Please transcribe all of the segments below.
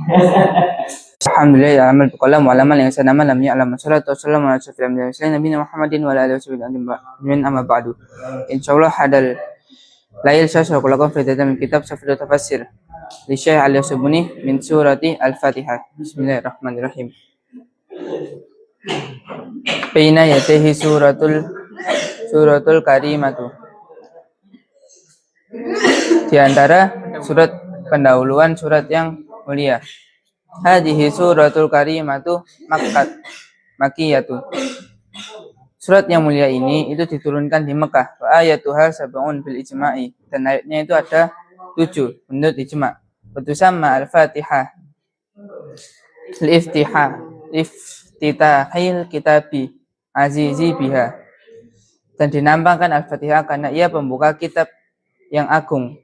Alhamdulillah amal qalam wa alamal yang sanama lam ya'lam salatu wassalamu ala asyrafil anbiya'i wa nabiyina Muhammadin wa ala alihi wasallam amma ba'du. Insyaallah hadal lail syasra lakum fi tadam kitab Safidut Tafsir li Syekh Al-Yusubuni min surati Al-Fatihah. Bismillahirrahmanirrahim. Baina yatayhi suratul karimatu. Di antara surat pendahuluan surat yang mulia. Hadhihi suratul karimatu Makkiyatu. Surat yang mulia ini itu diturunkan di Mekah. Wa ayatuha sab'un bil ijma'i. Dan ayatnya itu ada 7 menurut ijma'. Wa tusamma al-Fatihah. Iftitahil kitabi azizi biha. Dan dinampakkan Al-Fatihah karena ia pembuka kitab yang agung.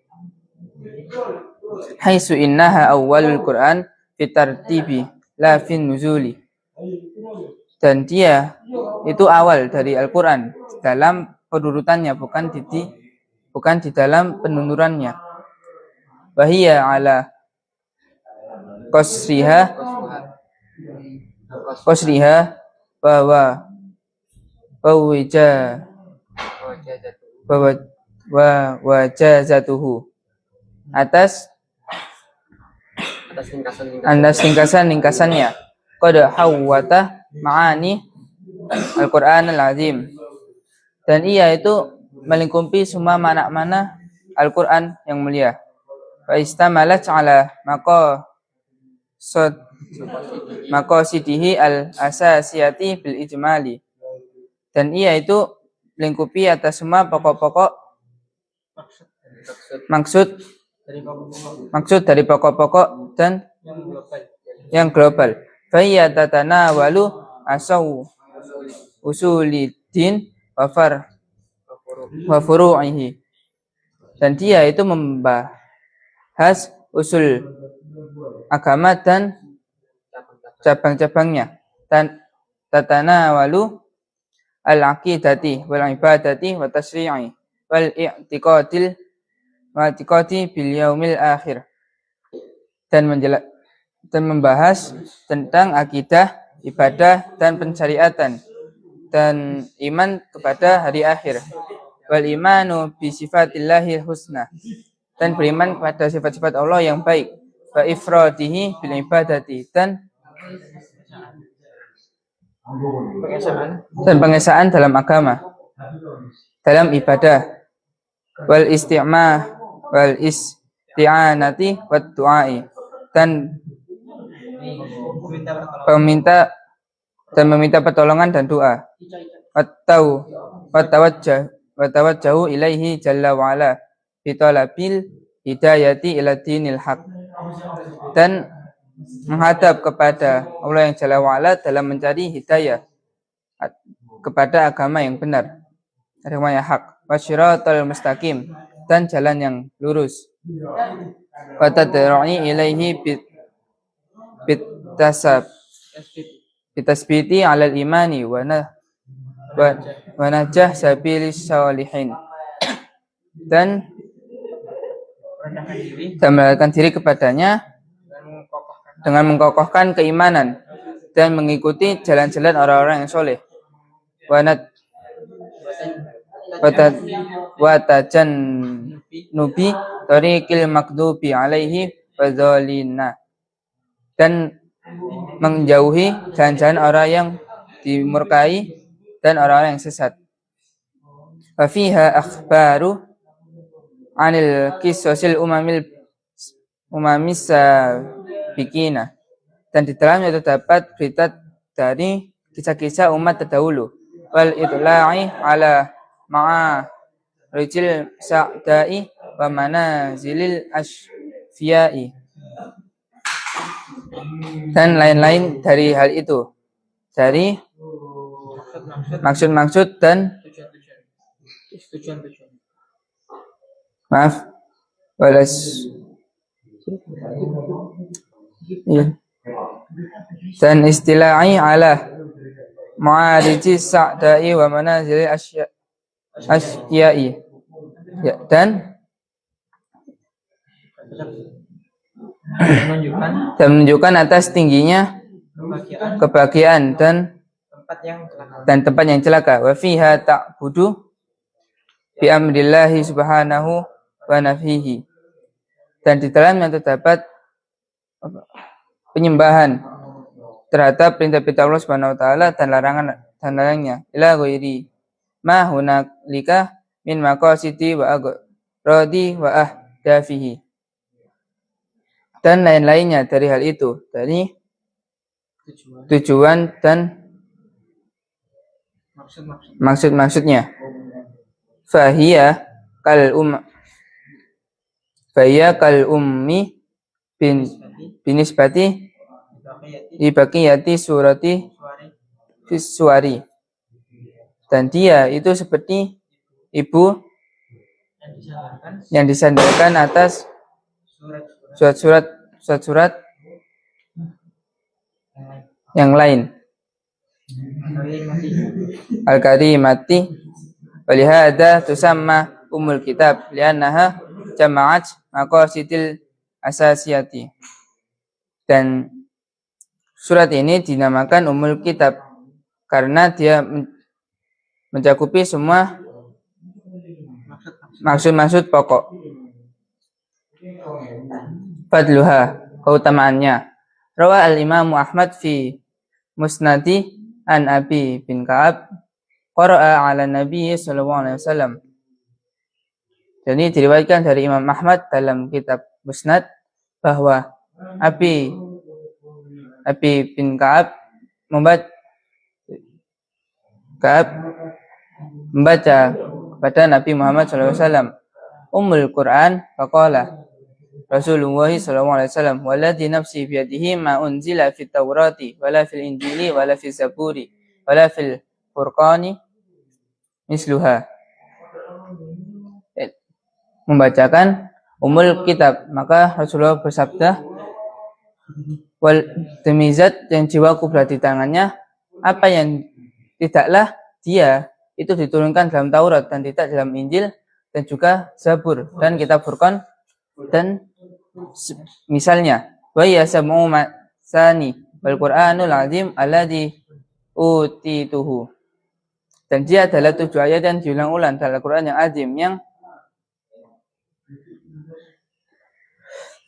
Haitsu innaha awwalul Qur'an fitartibi la fin nuzuli. Dan dia itu awal dari Al-Quran dalam penurutannya, bukan di dalam penururannya. Wahiyya ala qasriha bahwa wajazatuhu atas ringkasannya qad hawwata ma'ani Al-Qur'an al-Azim. Dan ia itu melingkupi semua makna-makna Al-Qur'an yang mulia. Fa istamalat ala maqasidihi al-asasiyati bil ijmali. Dan ia itu melingkupi atas semua pokok-pokok maksud dari pokok-pokok dan yang global. Faiya tatanawalu asaw usuliddin wa furu'ihi. Dan dia itu membahas usul agama dan cabang-cabangnya. Dan tatanawalu al-aqidati wal ibadati wa tasri'i wal i'tiqadi bil yaumil akhir. Dan membahas tentang akidah, ibadah dan pensyariatan dan iman kepada hari akhir. Wal imanu bi sifatillahil husna. Dan beriman kepada sifat-sifat Allah yang baik. Wa ifradihi bil ibadati dan pengesaan dalam agama, dalam ibadah. Wal isti'anati wat du'ai. Dan meminta pertolongan dan doa. Watawajjahu ilaihi jalla wa ala bi talabil hidayati ila dinil haq. Dan menghadap kepada Allah yang jalla wa ala dalam mencari hidayah kepada agama yang benar, agama yang hak. Wasyiratal mustaqim. Dan jalan yang lurus. Watadru'i ilaihi bitasbiti alal imani wa najah sabilis sholihin. Dan mendekatkan diri kepadanya dengan mengkokohkan keimanan dan mengikuti jalan-jalan orang-orang yang soleh. Watajan nubi tariqil makdubi alaihi wadzalina. Dan menjauhi jalan-jalan orang yang dimurkai dan orang-orang yang sesat. Wa fiha akhbaru anil qisasil umamis sabiqina. Dan di dalamnya terdapat berita dari kisah-kisah umat terdahulu. Wal itla'i ala ma'arijil sa'da'i wa manazilil asfiya'i. Dan lain-lain dari hal itu, dari maksud-maksud dan dan istilahi ala ma'ariji sa'da'i wa manazili asya'i. Ya, dan dan menunjukkan atas tingginya kebahagiaan dan tempat yang celaka. Wa fiha ta'budu bi amrillahi subhanahu wa nafhihi. Dan di dalamnya terdapat penyembahan terhadap perintah-perintah Allah Subhanahu wa taala dan larangnya. Ila ghairi ma hunalika min maqasidi wa agradi wa ahdafihi. Dan lain-lainnya dari hal itu, dari tujuan dan maksud-maksudnya. Fahiya kal ummi binisbati ibaqiyati surati fiswari. Dan dia itu seperti ibu yang disandarkan atas surat-surat yang lain. Al-karimati walihada tusamma umul kitab liannaha jama'at maqasidil asasiyati. Dan surat ini dinamakan umul kitab karena dia mencakupi semua maksud-maksud pokok. Fadluha, keutamaannya. Rawa al-Imam Ahmad fi Musnadi an Abi bin Ka'ab qara'a 'ala Nabi sallallahu alaihi wasallam. Jadi diriwayatkan dari Imam Ahmad dalam kitab Musnad bahwa Abi bin Ka'ab membaca kepada Nabi Muhammad sallallahu alaihi wasallam Ummul Quran faqala Rasulullah sallallahu alaihi wasallam walladzi nafsi bi yadihi ma unzila fit Taurati wala fil Injili wala fil Zaburi wala fil Furqani misluha. Membacakan Ummul Kitab, maka Rasulullah bersabda wal demi zat yang jiwaku berada di tangannya, apa yang tidaklah dia itu diturunkan dalam Taurat dan tidak dalam Injil dan juga Zabur dan kitab Furqan dan misalnya wa yasamu masani wal Qur'anul azim alladzi utituhu. Dan dia adalah 7 ayat yang diulang-ulang dalam Al-Qur'an yang azim yang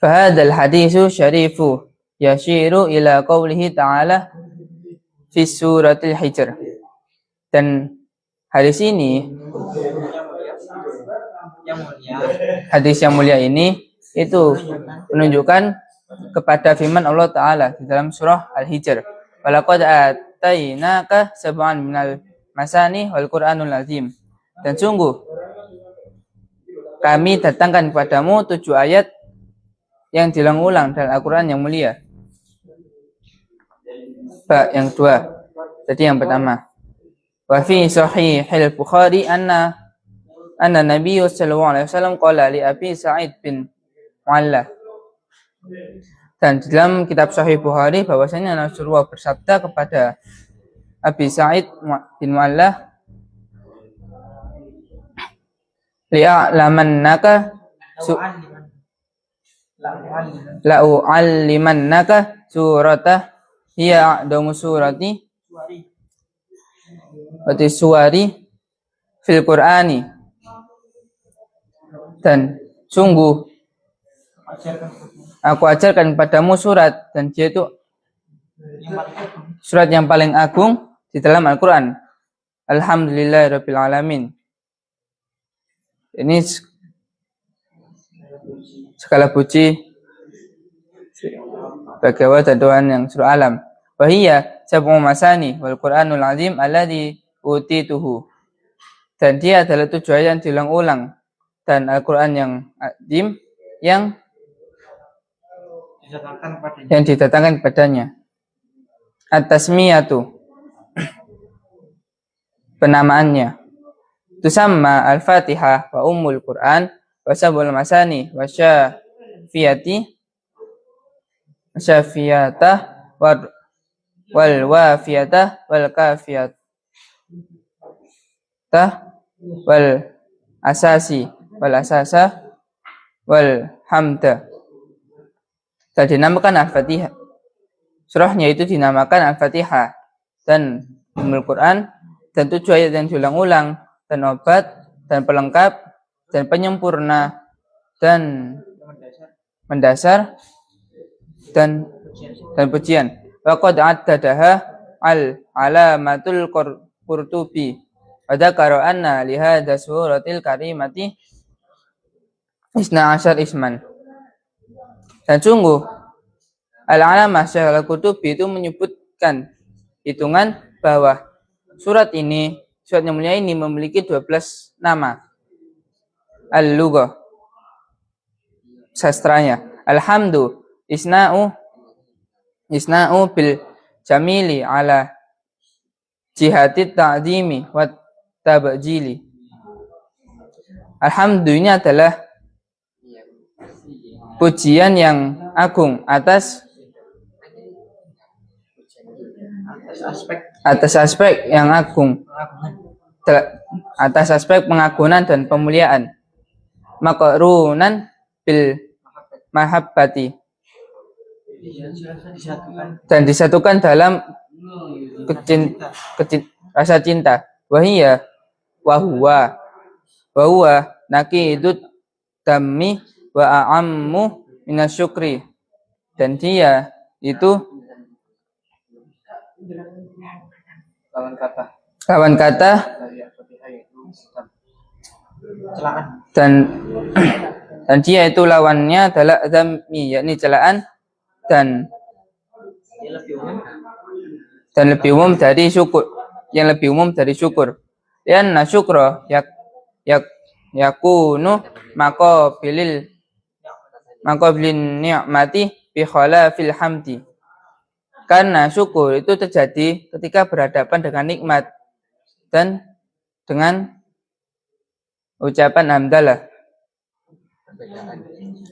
fahadal hadisu syarifu yashiru ila qawlihi ta'ala fi suratil Hijr. Dan hadis ini hadis yang mulia ini itu menunjukkan kepada firman Allah Ta'ala di dalam surah Al-Hijr. Walaqad atainaka sab'an minal masani wal Qur'anul azim. Dan sungguh kami datangkan kepadamu 7 ayat yang diulang-ulang dalam Al-Quran yang mulia. Yang kedua, jadi yang pertama. Wa fi sahihil Bukhari anna Nabi sallallahu alaihi wasallam qala li Abi Sa'id bin Mu'alla. Dan di dalam kitab Sahih Bukhari bahwasanya Rasulullah bersabda kepada Abi Sa'id bin Mu'alla, li'a'lamannaka la'u'allimannaka surata hiya a'damu surati wati suwari fil Qur'ani. Dan sungguh aku ajarkan padamu surat, dan dia itu surat yang paling agung di dalam Al-Quran. Alhamdulillahirabbil alamin. Ini segala puji bagi Allah dan Tuhan yang seluruh alam. Wahiyya sab'u masani wal Qur'anul azim alladzi utituhu. Dan dia adalah 7 ayat yang diulang-ulang dan Al-Quran yang azim yang didatangkan kepadanya. At-tasmiyatu, penamaannya. Tusamma al-Fatihah wa Ummul Quran wa sab'ul masani wa syafiyatah wal wafiyatah wal kafiyatah wal asasi wal asasa wal hamda. dan dinamakan Al-Fatihah. Surahnya itu dinamakan Al-Fatihah dan Ummul Quran, dan 7 ayat yang diulang-ulang, dan obat, dan pelengkap, dan penyempurna, dan mendasar, dan pujian. Wa qad addadaha al-alamatul Qurtubi wa dzakara anna li hadza suratil karimati isna asyar isman. Dan sungguh Al-Alamah Syekh Al-Qurtubi itu menyebutkan hitungan bahwa surat yang mulia ini memiliki 12 nama. Al-Lughah, sastranya. Alhamdu isna'u bil jamili ala jihatit ta'zimi wa tabjili. Alhamdu ini adalah pujian yang agung atas aspek yang agung, atas aspek pengagungan dan pemuliaan. Maqrunan bil mahabbati, dan disatukan dalam rasa cinta. Wahiyya wa huwa naqidut tammi wa a'ammu minasyukri, dan dia itu lawan kata dan dia itu lawannya adalah dzammi, yakni celaan, dan lebih umum dari syukur, yang lebih umum dari syukur. Dan syukra yakunu maqabilin ni'mati bi khalafil hamdi. Karena syukur itu terjadi ketika berhadapan dengan nikmat dan dengan ucapan hamdalah.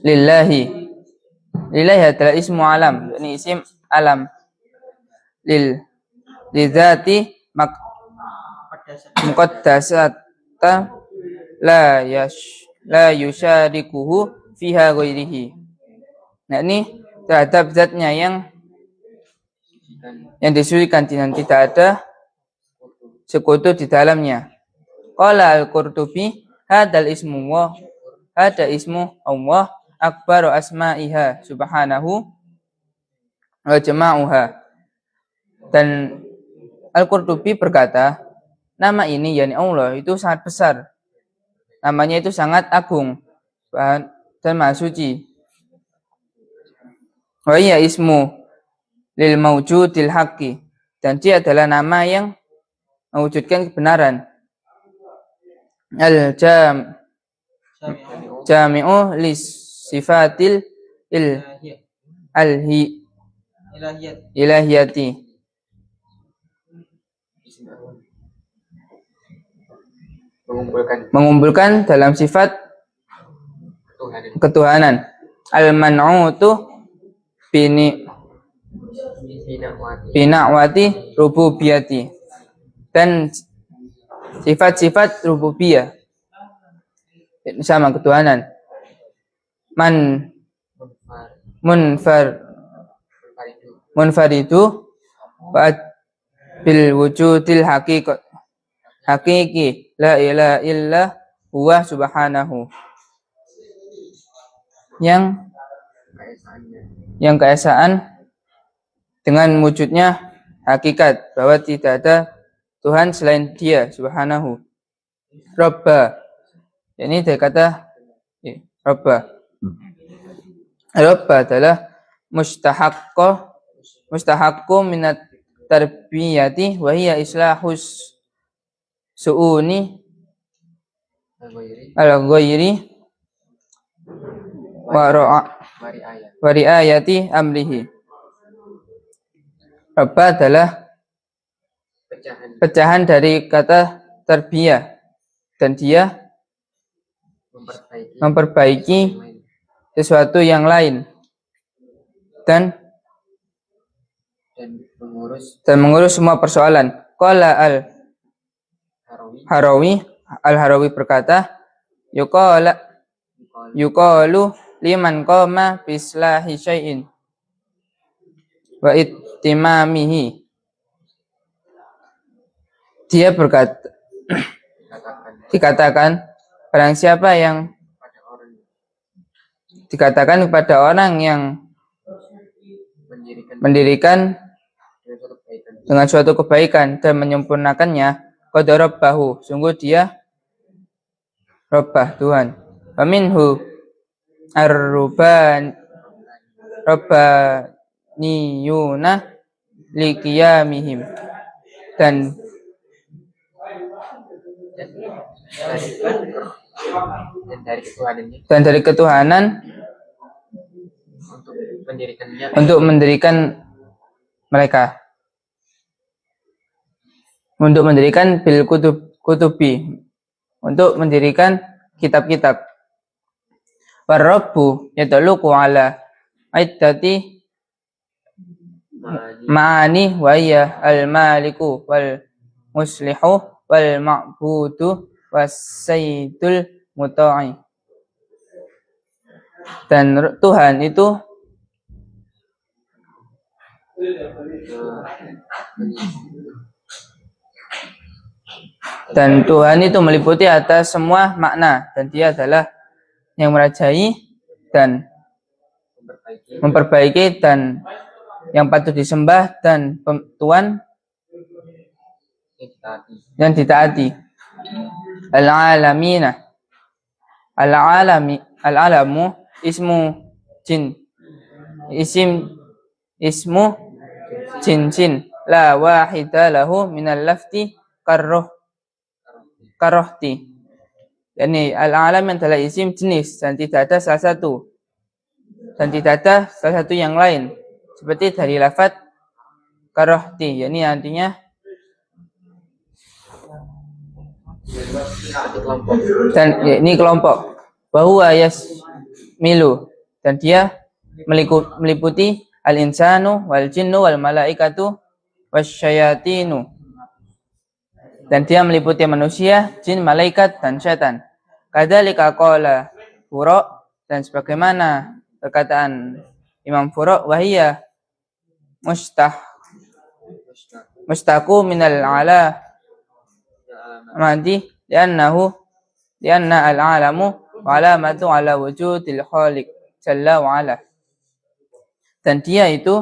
Lillahi adalah ismu alam, ini isim alam. Lidzati muqaddasata la yusyarikuhu fiha ghairihi. Nah, ini terhadap zatnya yang disucikan dan tidak ada sekutu di dalamnya. Qala al-Qurtubi hadal ismu Allah akbaru asma'iha subhanahu wa jama'uha. Dan Al-Qurtubi berkata, nama ini yakni Allah itu sangat besar, namanya itu sangat agung dan maha suci. Wa hiya ismu lil mawjudil haqqi, dan dia adalah nama yang mewujudkan kebenaran. Jami'u lis sifatil ilahiyati, mengumpulkan dalam sifat ketuhanan. Al-man'utu bina'wati rububiyati, dan sifat-sifat rububiyah sama ketuhanan. Munfaridu wa bil wujudil haqiqi la ilaha illa huwa subhanahu, yang keesaan dengan wujudnya hakikat, bahwa tidak ada Tuhan selain Dia subhanahu. Rabba, ini dari kata Rabba. Rabba adalah mustahaqqu minat tarbiyati wa hiya islahus su'uni al-ghairi wa riayati amrihi. Rabba adalah pecahan dari kata tarbiyah, dan dia memperbaiki sesuatu yang lain dan mengurus semua persoalan. Qala al-Harawi berkata, yuqalu liman qama bislahi syai'in wa ittimamihi. Dia berkata, dikatakan barang siapa yang dikatakan kepada orang yang mendirikan dengan suatu kebaikan dan menyempurnakannya, qad rabbahu, sungguh dia Rabbah Tuhan. Wa minhu ar-ruban rabbaniyuna liqiyamihim, dan dari ketuhanan untuk mendirikan mereka, untuk mendirikan bil kutubi, untuk mendirikan kitab-kitab. Warabbu yataluqu ala iddati ma'ani wa hiya al-maliku wal muslihu wal ma'budu was sayyidul muta'i. Dan Tuhan itu meliputi atas semua makna, dan dia adalah yang merajai dan memperbaiki dan yang patut disembah dan Tuhan yang ditaati. Al-alamina, al-alamu ismu jin, ismu jin la wahida lahu minal lafti karohti. Yani al-alam adalah isim jenis dan tidak ada salah satu yang lain, seperti dari lafaz karohti, yani artinya dan ini kelompok. Bahwa yasmilu, dan dia meliputi al-insanu wal jinnu wal malaikatu wasyayatinu, dan dia meliputi manusia, jin, malaikat, dan syaitan. Kadzalika qala Furu', dan sebagaimana perkataan Imam Furu', wahiyya mustaqu minal ala madi lianna al-alamu alamatu ala wujudil khaliq jalla wa ala. Dan dia itu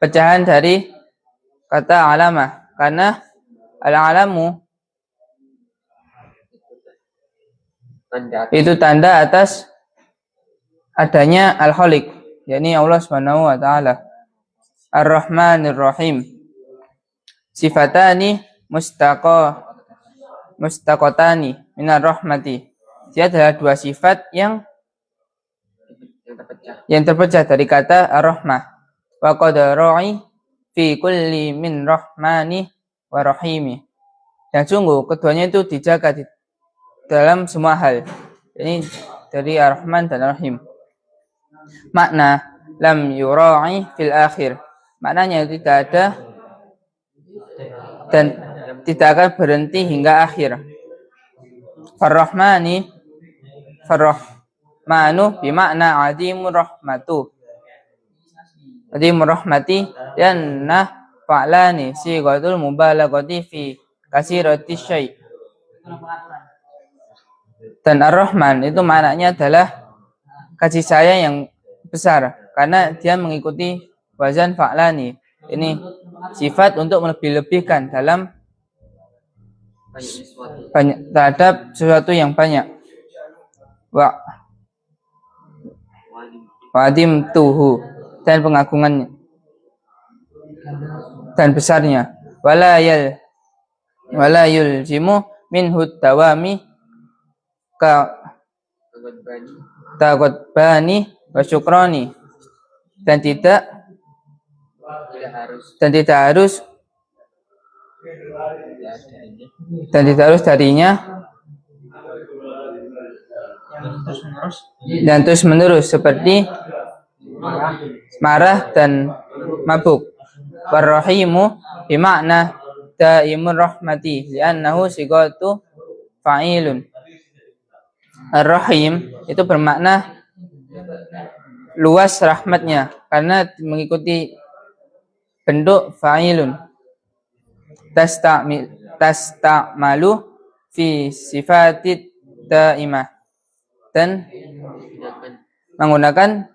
pecahan dari kata alamah, karena al-alamu itu tanda atas adanya al-khaliq, yakni Allah Subhanahu wa taala. Ar-Rahmanir Rahim, sifatani mustaqotani minar rahmati. Dia adalah dua sifat yang terpecah dari kata ar-rahmah. Wa qad ra'i fi kulli min rahmani wa rahimi. Dan sungguh keduanya itu dijaga di dalam semua hal. Ini dari ar-Rahman dan ar-Rahim. Makna lam yura'i fil akhir, maknanya tidak ada dan tidak akan berhenti hingga akhir. Farrahmanu bimakna adimur rahmatu, adimur rahmati, dan fa'lani sighatul mubalaghati fi kasirati syai'. Dan ar-Rahman itu maknanya adalah kasih sayang yang besar, karena dia mengikuti wazan fa'lani. Ini sifat untuk melebih-lebihkan dalam terhadap sesuatu yang banyak. Wa'adim tuhu, dan pengagungannya dan besarnya. Walayul jimu minhu dawami ka tagodbani wa syukrani, dan tidak harus darinya dan terus menerus seperti marah dan mabuk. Warrahimu bimakna daimur rahmati li'annahu sigatu fa'ilun. Ar-Rahim itu bermakna luas rahmatnya karena mengikuti bentuk fa'ilun. Tasta'malu fi sifatit daimah, dan menggunakan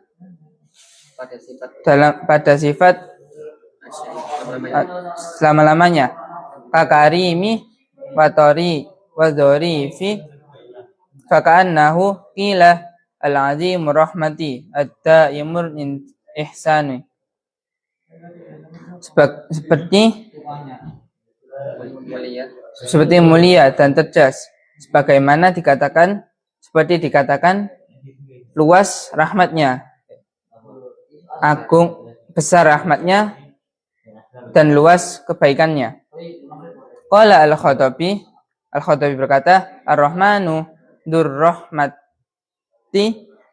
pada sifat selama-lamanya. Kakarimi watori wadori fi faka'annahu qila al-azimur rahmati ad-daimur ihsani. Seperti mulia dan cerdas, seperti dikatakan luas rahmatnya, agung besar rahmatnya, dan luas kebaikannya. Qala al-Khattabi berkata, Ar-Rahmanu durrahmati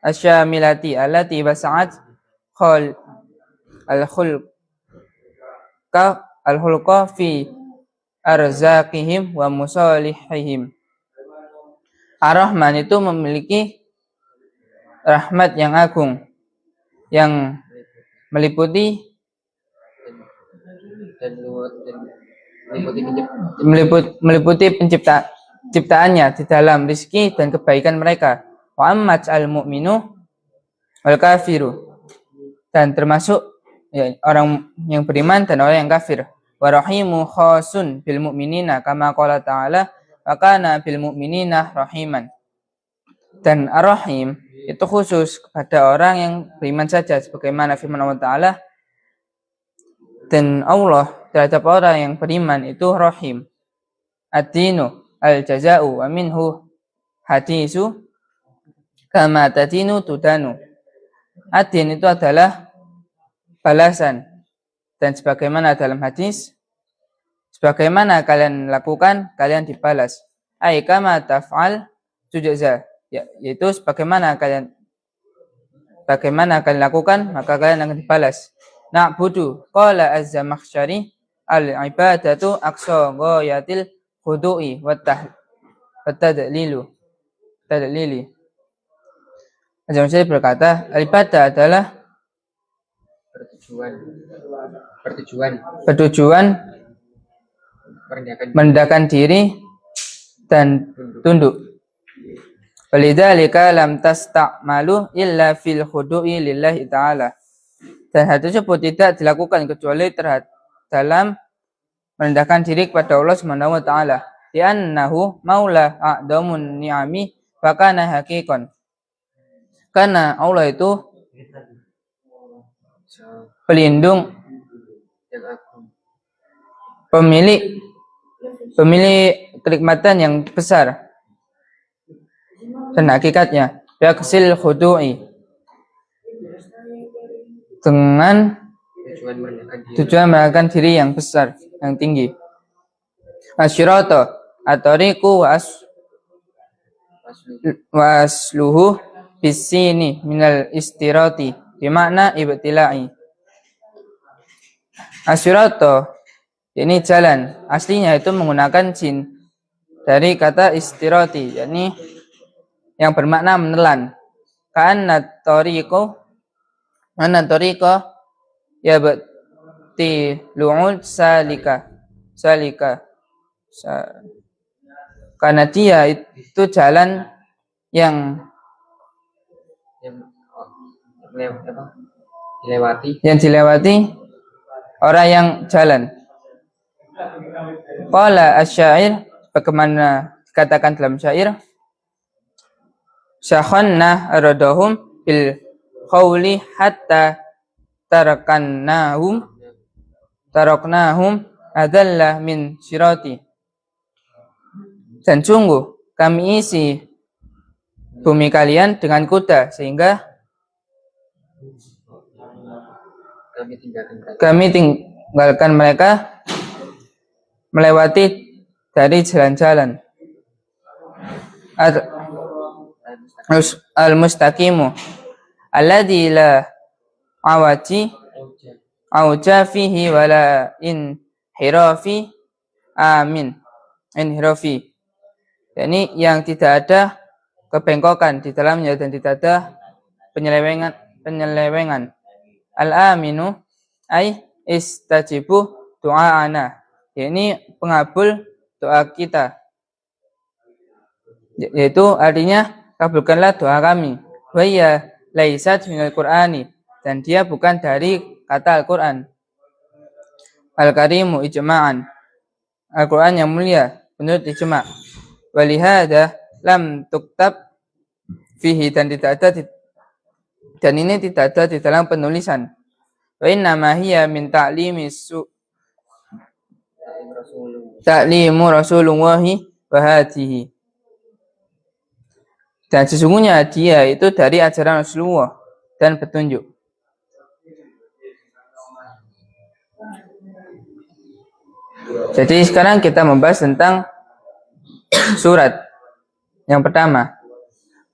asyamilati allati wasa'at khal al-khulqa fi arzaqihim wa musalihihim. Ar-Rahman itu memiliki rahmat yang agung, yang meliputi penciptaannya di dalam rizki dan kebaikan mereka. Wa ammat al-mu'minu wal kafiru, dan termasuk orang yang beriman dan orang yang kafir. Wa rahimu khasun bil mu'minina kama qala ta'ala wa kana bil mu'minina rahiman. Dan ar-rahim itu khusus kepada orang yang beriman saja, sebagaimana firman Allah Ta'ala, dan Allah terhadap orang yang beriman itu rahim. Ad-dinu al-jaza'u wa minhu hadisu kama tadinu tudanu. Ad-din itu adalah balasan, dan sebagaimana dalam hadis, sebagaimana kalian lakukan kalian dibalas. Ai kama taf'al tujza, yaitu bagaimana kalian lakukan maka kalian akan dibalas. Na'budu qala az-Zamakhsyari al-ibadatu aqsa ghayatil khudu'i wa tadlili. Az-Zamakhsyari berkata, ibadah adalah bertujuan merendahkan diri dan tunduk. Walidzalika lam tasta'malu illa fil khudu'i lillahi ta'ala. Dan hal tersebut tidak dilakukan kecuali dalam merendahkan diri kepada Allah Subhanahu wa taala. Li'annahu maula a'damun ni'ami wa kana haqiqan. Karena Allah itu pelindung, pemilik kenikmatan yang besar dan hakikatnya. Yaqsil khudu'i, dengan tujuan merendahkan diri yang besar, yang tinggi. Asyirata at-tariqu wa asluhu bisini minal istirati bimakna ibtila'i. Asyirata, ini jalan, aslinya itu menggunakan sin dari kata istirati, yakni yang bermakna menelan. Karena tariqah ya berarti lu'ud salika. Karena dia itu jalan yang dilewati orang yang jalan. Qala asy-syair, bagaimana dikatakan dalam syair, syakhanna aradahum bil qawli hatta taraknahum adallah min sirati. Dan sungguh kami isi bumi kalian dengan kuda sehingga kami tinggalkan mereka melewati dari jalan-jalan al-mustaqimu alladzi la auja fihi wala inhirafi inhirafi, yakni yang tidak ada kebengkokan di dalamnya dan tidak ada penyelewengan. Al-aminu ay istajibu du'aana. Ini pengabul doa kita. Yaitu artinya kabulkanlah doa kami. Wa hiya laisat minal Qur'ani, dan dia bukan dari kata Al-Qur'an. Al-Karimu ijma'an, Al-Qur'an yang mulia menurut ijma'. Walihada lam tuktab fihi, dan ini tidak ada di dalam penulisan. Wa inna ma hiya min ta'limu Rasulullahi wa hatihi. Dan sesungguhnya dia itu dari ajaran Rasulullah dan petunjuk. Jadi sekarang kita membahas tentang surat yang pertama.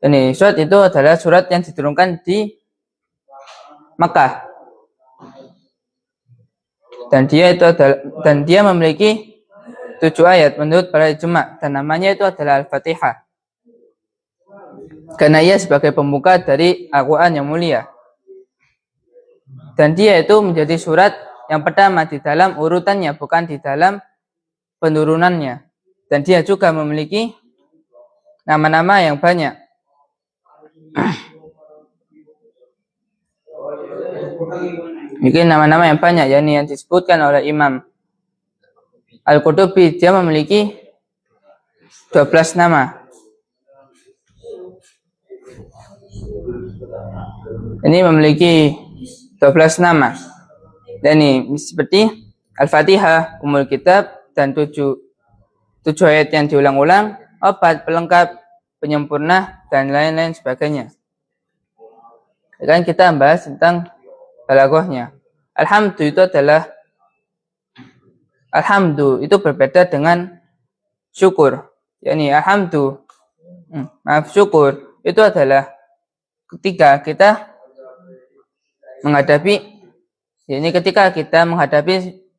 Ini surat itu adalah surat yang diturunkan di Makkah. Dan dia memiliki 7 ayat menurut para ijma', dan namanya itu adalah Al-Fatihah. Karena ia sebagai pembuka dari Al-Quran yang mulia. Dan dia itu menjadi surat yang pertama di dalam urutannya, bukan di dalam penurunannya. Dan dia juga memiliki nama-nama yang banyak. Mungkin nama-nama yang banyak, yakni yang disebutkan oleh Imam Al-Qurtubi, dia memiliki 12 nama. Ini memiliki 12 nama. Dan ini seperti Al-Fatihah, Ummul Kitab, dan 7 ayat yang diulang-ulang, obat, pelengkap, penyempurna, dan lain-lain sebagainya. Dan kita membahas tentang balaghahnya. Alhamdu itu berbeda dengan syukur. Yani syukur itu adalah ketika kita menghadapi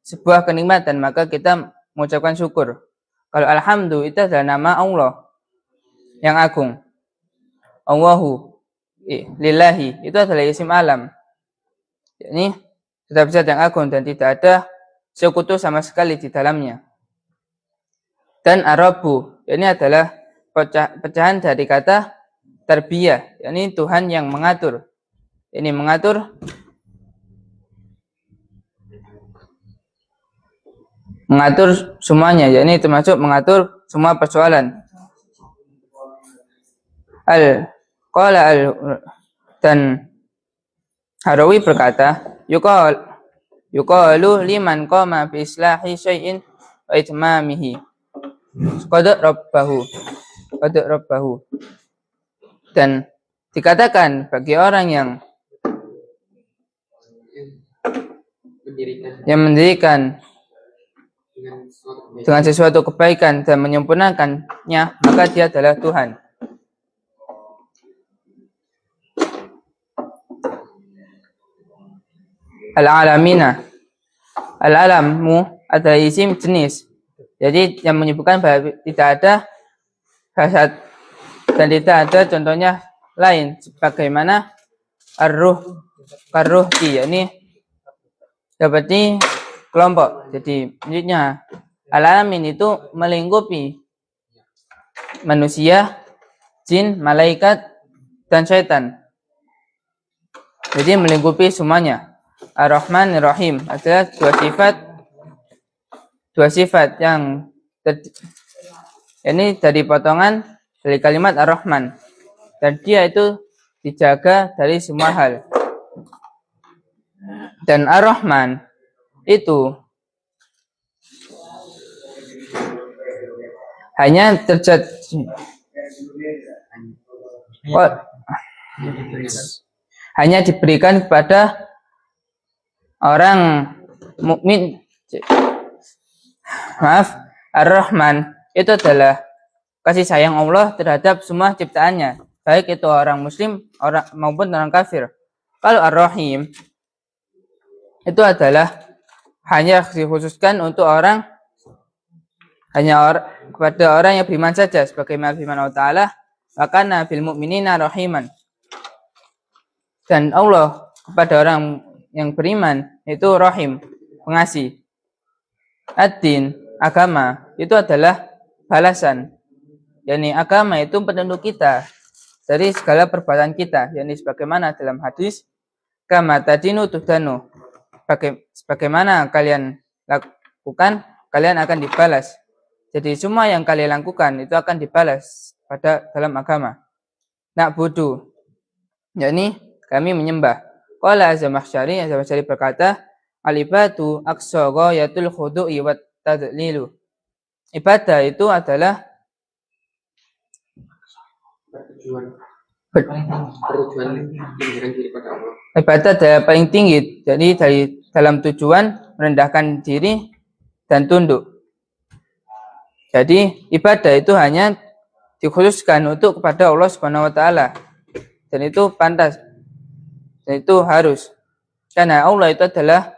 sebuah kenikmatan, maka kita mengucapkan syukur. Kalau alhamdu itu adalah nama Allah yang agung. Allahu lillahi itu adalah isim alam. Ini zat yang agung dan tidak ada sekutu sama sekali di dalamnya. Dan Ar-Rabbu ini adalah pecahan dari kata tarbiyah, yakni Tuhan yang mengatur. Ini mengatur semuanya, yakni termasuk mengatur semua persoalan. Dan Harawi berkata, yuqalu liman qama bi islahi syai'in wa itmamihi qad rabbahu. Dan dikatakan bagi orang yang mendirikan dengan sesuatu kebaikan dan menyempurnakannya, maka dia adalah Tuhan. Al-alamina, al-alamu adalah isim jenis. Jadi yang menyebutkan bahwa tidak ada hasad dan tidak ada contohnya lain sebagaimana ar-ruhki, yakni seperti kelompok. Jadi maksudnya al-alamin itu melingkupi manusia, jin, malaikat, dan syaitan. Jadi melingkupi semuanya. Ar-Rahman Ar-Rahim adalah dua sifat yang ini dari potongan dari kalimat Ar-Rahman, dan dia itu dijaga dari semua hal. Dan Ar-Rahman itu hanya hanya diberikan kepada orang mukmin. Ar-Rahman itu adalah kasih sayang Allah terhadap semua ciptaannya, baik itu orang muslim maupun orang kafir. Kalau Ar-Rahim itu adalah hanya dikhususkan untuk kepada orang yang beriman saja, sebagaimana firman Allah Ta'ala, wa kana bil mu'minina rahiman. Dan Allah kepada orang yang beriman itu rahim, pengasih. Ad-din, agama, itu adalah balasan. Yani agama itu petunjuk kita dari segala perbuatan kita. Yani sebagaimana dalam hadis, kama tadinu tudanu. Sebagaimana kalian lakukan, kalian akan dibalas. Jadi semua yang kalian lakukan itu akan dibalas pada dalam agama. Na'budu, yakni kami menyembah. Qala Az-Zamakhsyari berkata, al-ibadu aqsa ghayatul khudu'i wat tadlilu. Ibadah itu adalah ibadah adalah paling tinggi. Jadi dari dalam tujuan merendahkan diri dan tunduk. Jadi ibadah itu hanya dikhususkan untuk kepada Allah Subhanahu wa taala. Dan itu pantas. Dan itu harus. Karena Allah itu adalah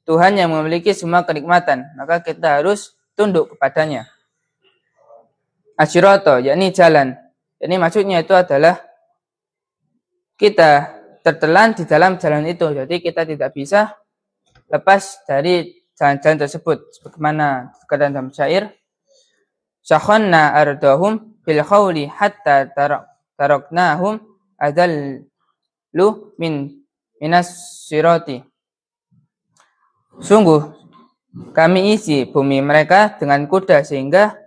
Tuhan yang memiliki semua kenikmatan, maka kita harus tunduk kepadanya. Asyirata, yakni jalan. Ini maksudnya itu adalah kita tertelan di dalam jalan itu. Jadi kita tidak bisa lepas dari jalan-jalan tersebut. Sebagaimana kata dalam syair, syakhanna ardahum bil khawli hatta taraknahum adallu minas sirati. Sungguh kami isi bumi mereka dengan kuda sehingga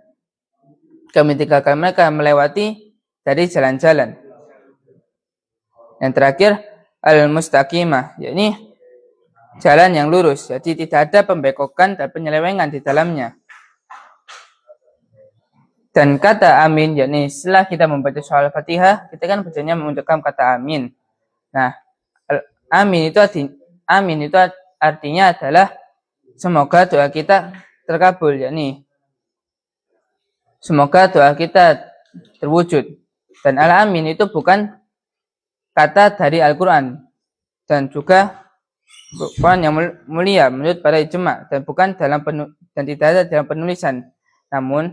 kami tinggalkan mereka melewati dari jalan-jalan. Yang terakhir al-mustaqimah, yakni jalan yang lurus. Jadi tidak ada pembekokan dan penyelewengan di dalamnya. Dan kata amin, yakni setelah kita membaca surah Al-Fatihah, kita kan bacanya mengucapkan kata amin. Nah, amin itu artinya adalah semoga doa kita terkabul, yakni semoga doa kita terwujud. Dan al-amin itu bukan kata dari Al-Quran dan juga Quran yang mulia menurut para ijma dan bukan dan tidak ada dalam penulisan. Namun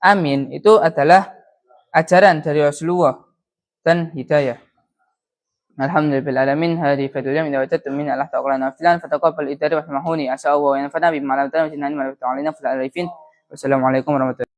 amin itu adalah ajaran dari Rasulullah dan hidayah. Alhamdulillahirabbil alamin. Hadhihi fadillah min wajadtum min Allah ta'ala filan fataqabbal idari wa samahuni as'allahu wa yanfa'na bima 'allamtana wa jinna wa ta'alina fil arifin. Wassalamualaikum warahmatullahi wabarakatuh.